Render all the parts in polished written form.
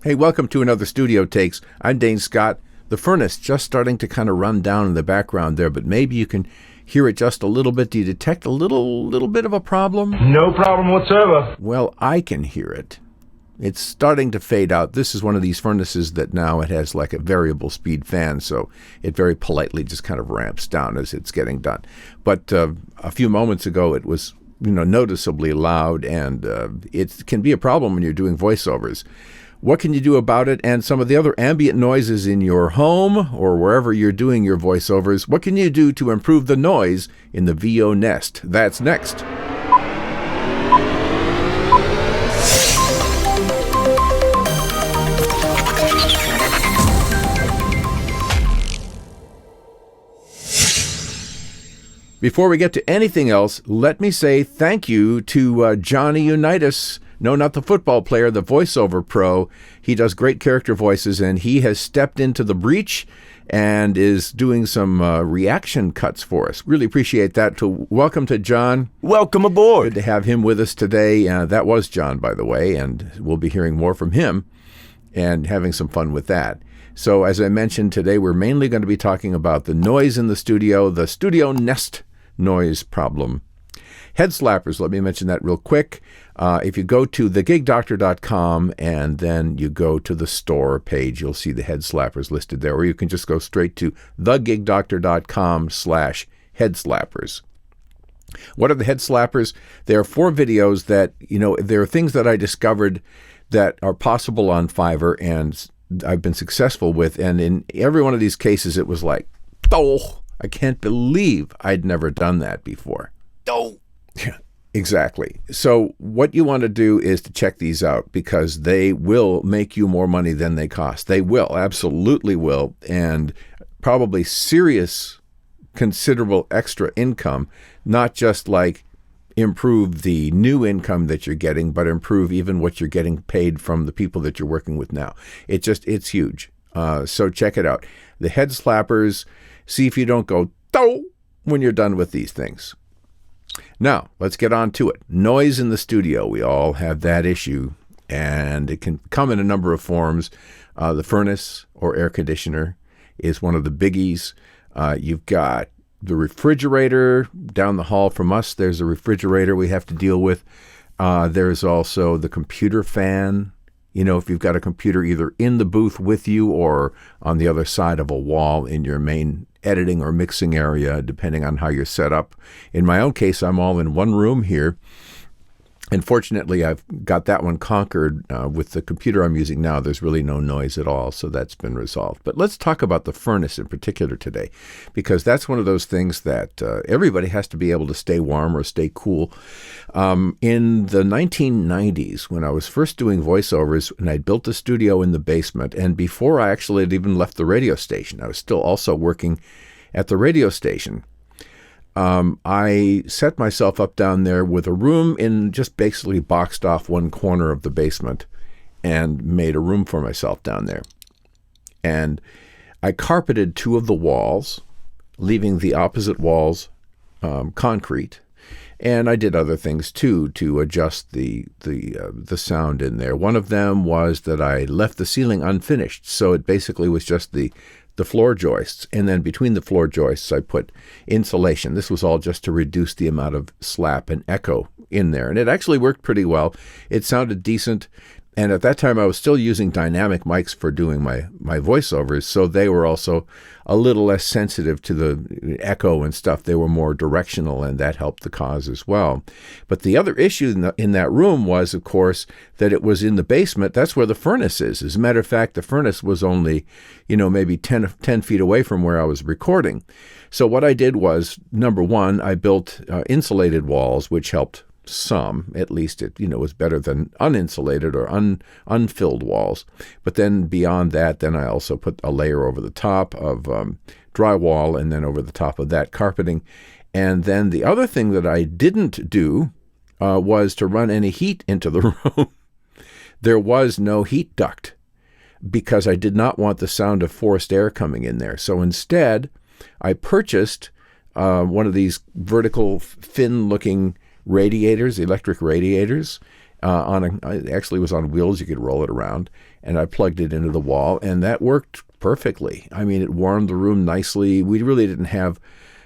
Hey, welcome to another Studio Takes. I'm Dane Scott. The furnace just starting to kind of run down in the background there, but maybe you can hear it just a little bit. Do you detect a little bit of a problem? No problem whatsoever. Well, I can hear it. It's starting to fade out. This is one of these furnaces that now it has like a variable speed fan, so it very politely just kind of ramps down as it's getting done. But a few moments ago, it was noticeably loud, and it can be a problem when you're doing voiceovers. What can you do about it? And some of the other ambient noises in your home or wherever you're doing your voiceovers, what can you do to improve the noise in the VO Nest? That's next. Before we get to anything else, let me say thank you to Johnny Unitas. No, not the football player, the voiceover pro. He does great character voices, and he has stepped into the breach and is doing some reaction cuts for us. Really appreciate that. Welcome to John. Welcome aboard. Good to have him with us today. That was John, by the way, and we'll be hearing more from him and having some fun with that. So as I mentioned today, we're mainly going to be talking about the noise in the studio, the studio nest noise problem. Head slappers, let me mention that real quick. If you go to thegigdoctor.com and then you go to the store page, you'll see the head slappers listed there, or you can just go straight to thegigdoctor.com/head slappers. What are the head slappers? There are 4 videos that, there are things that I discovered that are possible on Fiverr and I've been successful with. And in every one of these cases, it was like, oh, I can't believe I'd never done that before. Oh. Yeah, exactly. So what you want to do is to check these out because they will make you more money than they cost. They will, absolutely will, and probably serious, considerable extra income, not just like improve the new income that you're getting, but improve even what you're getting paid from the people that you're working with now. It's huge. So check it out. The head slappers, see if you don't go, "Doh," when you're done with these things. Now, let's get on to it. Noise in the studio. We all have that issue, and it can come in a number of forms. The furnace or air conditioner is one of the biggies. You've got the refrigerator down the hall from us. There's a refrigerator we have to deal with. There's also the computer fan. If you've got a computer either in the booth with you or on the other side of a wall in your main editing or mixing area, depending on how you're set up. In my own case, I'm all in one room here. And fortunately, I've got that one conquered. With the computer I'm using now, there's really no noise at all, so that's been resolved. But let's talk about the furnace in particular today, because that's one of those things that everybody has to be able to stay warm or stay cool. In the 1990s, when I was first doing voiceovers, and I built a studio in the basement, and before I actually had even left the radio station, I was still also working at the radio station. I set myself up down there with a room in just basically boxed off one corner of the basement and made a room for myself down there. And I carpeted 2 of the walls, leaving the opposite walls concrete. And I did other things too to adjust the sound in there. One of them was that I left the ceiling unfinished, so it basically was just the floor joists, and then between the floor joists I put insulation. This was all just to reduce the amount of slap and echo in there, and it actually worked pretty well. It sounded decent, and at that time I was still using dynamic mics for doing my voiceovers, so they were also a little less sensitive to the echo and stuff. They were more directional, and that helped the cause as well. But the other issue in that room was, of course, that it was in the basement. That's where the furnace is. As a matter of fact, the furnace was only, maybe 10 feet away from where I was recording. So what I did was, number one, I built insulated walls, which helped some. At least it was better than uninsulated or unfilled walls. But then beyond that, then I also put a layer over the top of drywall, and then over the top of that carpeting. And then the other thing that I didn't do was to run any heat into the room. There was no heat duct because I did not want the sound of forced air coming in there. So instead, I purchased one of these vertical, thin-looking radiators, electric radiators. It actually was on wheels. You could roll it around. and I plugged it into the wall, and that worked perfectly. I mean, it warmed the room nicely. We really didn't have,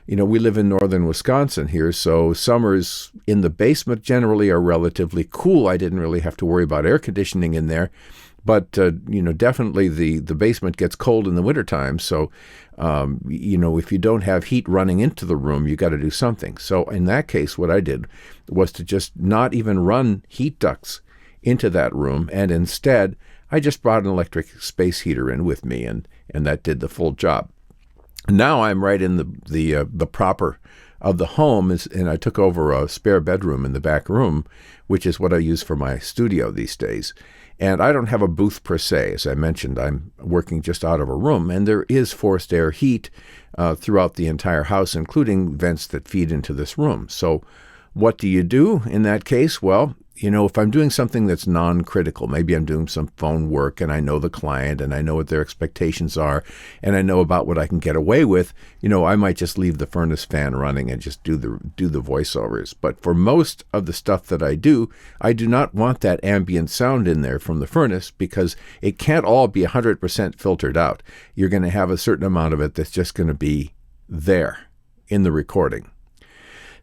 we live in northern Wisconsin here, so summers in the basement generally are relatively cool. I didn't really have to worry about air conditioning in there. But, definitely the basement gets cold in the wintertime. So, if you don't have heat running into the room, you got to do something. So in that case, what I did was to just not even run heat ducts into that room. And instead, I just brought an electric space heater in with me, and that did the full job. Now I'm right in the proper of the home, and I took over a spare bedroom in the back room, which is what I use for my studio these days. And I don't have a booth per se. As I mentioned, I'm working just out of a room, and there is forced air heat throughout the entire house, including vents that feed into this room. So what do you do in that case? Well, if I'm doing something that's non-critical, maybe I'm doing some phone work and I know the client and I know what their expectations are and I know about what I can get away with, I might just leave the furnace fan running and just do the voiceovers. But for most of the stuff that I do not want that ambient sound in there from the furnace because it can't all be 100% filtered out. You're going to have a certain amount of it that's just going to be there in the recording.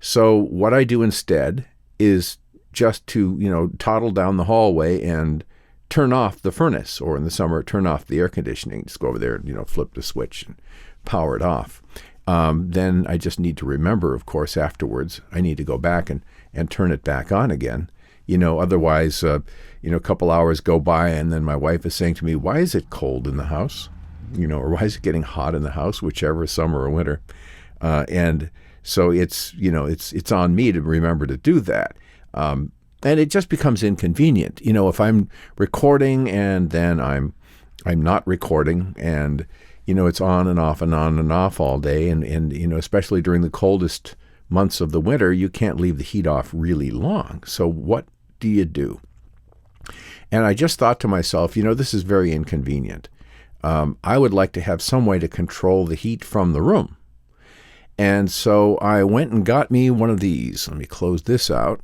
So what I do instead is just to, toddle down the hallway and turn off the furnace, or in the summer, turn off the air conditioning. Just go over there and, flip the switch and power it off. Then I just need to remember, of course, afterwards, I need to go back and turn it back on again. Otherwise, a couple hours go by and then my wife is saying to me, why is it cold in the house? Or why is it getting hot in the house, whichever, summer or winter? And so it's on me to remember to do that. And it just becomes inconvenient. If I'm recording and then I'm not recording and, it's on and off and on and off all day. And especially during the coldest months of the winter, you can't leave the heat off really long. So what do you do? And I just thought to myself, this is very inconvenient. I would like to have some way to control the heat from the room. And so I went and got me one of these. Let me close this out.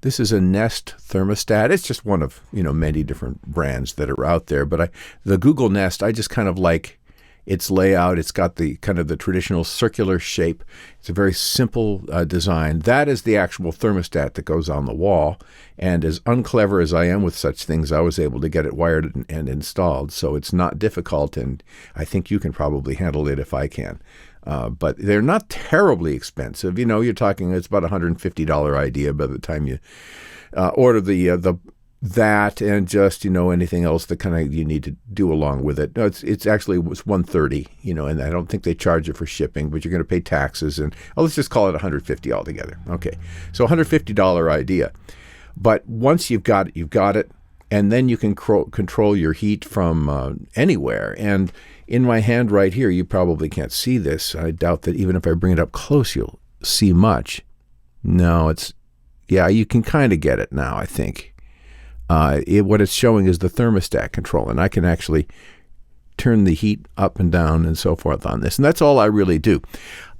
This is a Nest thermostat. It's just one of, many different brands that are out there. But the Google Nest, I just kind of like its layout. It's got the kind of the traditional circular shape. It's a very simple design. That is the actual thermostat that goes on the wall. And as unclever as I am with such things, I was able to get it wired and installed. So it's not difficult, and I think you can probably handle it if I can. But they're not terribly expensive. You're talking, it's about $150 idea by the time you order that and just, anything else that kind of you need to do along with it. No, it's actually was $130, and I don't think they charge you for shipping, but you're going to pay taxes and let's just call it $150 altogether. Okay. So $150 idea. But once you've got it, and then you can control your heat from anywhere. And in my hand right here, you probably can't see this. I doubt that even if I bring it up close, you'll see much. No, you can kind of get it now, I think. What it's showing is the thermostat control, and I can actually turn the heat up and down and so forth on this. And that's all I really do.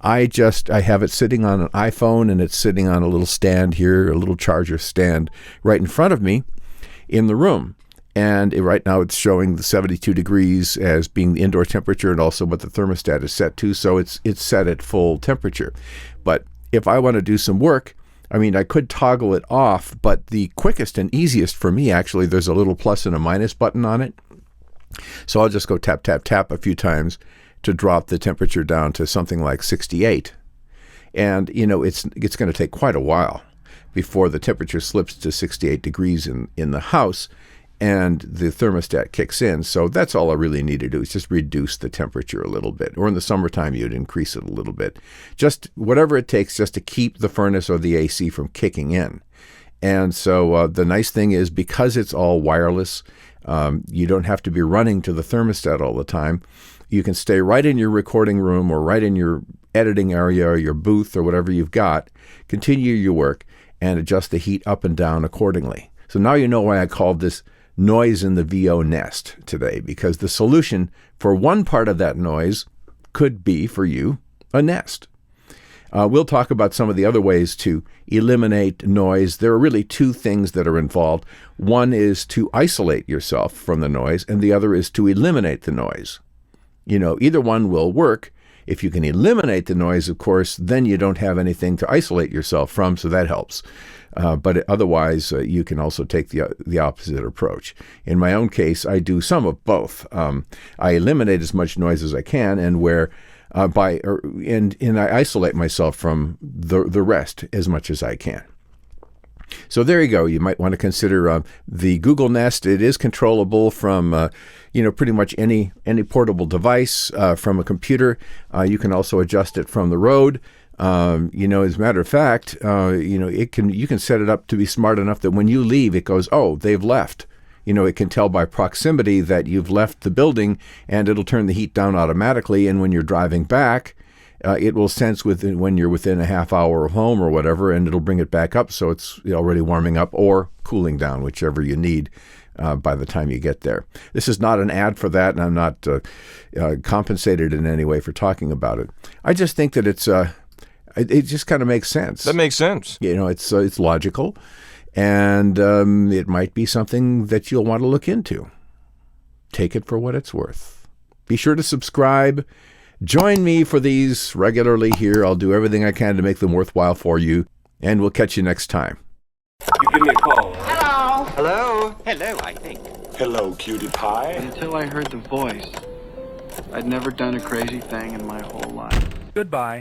I have it sitting on an iPhone, and it's sitting on a little stand here, a little charger stand right in front of me in the room. And right now it's showing the 72 degrees as being the indoor temperature and also what the thermostat is set to. So it's set at full temperature. But if I want to do some work, I could toggle it off, but the quickest and easiest for me, actually, there's a little plus and a minus button on it. So I'll just go tap, tap, tap a few times to drop the temperature down to something like 68. And, it's going to take quite a while before the temperature slips to 68 degrees in the house and the thermostat kicks in. So that's all I really need to do is just reduce the temperature a little bit. Or in the summertime, you'd increase it a little bit. Just whatever it takes just to keep the furnace or the AC from kicking in. And so the nice thing is, because it's all wireless, you don't have to be running to the thermostat all the time. You can stay right in your recording room or right in your editing area or your booth or whatever you've got, continue your work, and adjust the heat up and down accordingly. So now you know why I called this noise in the VO Nest today, because the solution for one part of that noise could be for you a Nest. We'll talk about some of the other ways to eliminate noise. There are really two things that are involved. One is to isolate yourself from the noise, and the other is to eliminate the noise. Either one will work. If you can eliminate the noise, of course, then you don't have anything to isolate yourself from, so that helps. But otherwise, you can also take the opposite approach. In my own case, I do some of both. I eliminate as much noise as I can, and I isolate myself from the rest as much as I can. So there you go. You might want to consider the Google Nest. It is controllable from pretty much any portable device from a computer. You can also adjust it from the road. As a matter of fact, you can set it up to be smart enough that when you leave, it goes, oh, they've left. It can tell by proximity that you've left the building, and it'll turn the heat down automatically. And when you're driving back, it will sense when you're within a half hour of home or whatever, and it'll bring it back up so it's already warming up or cooling down, whichever you need by the time you get there. This is not an ad for that, and I'm not compensated in any way for talking about it. I just think that it just kind of makes sense. That makes sense. It's logical, and it might be something that you'll want to look into. Take it for what it's worth. Be sure to subscribe. Join me for these regularly here. I'll do everything I can to make them worthwhile for you, and we'll catch you next time. You give me a call. Hello. Hello? Hello, I think. Hello, cutie pie. Until I heard the voice, I'd never done a crazy thing in my whole life. Goodbye.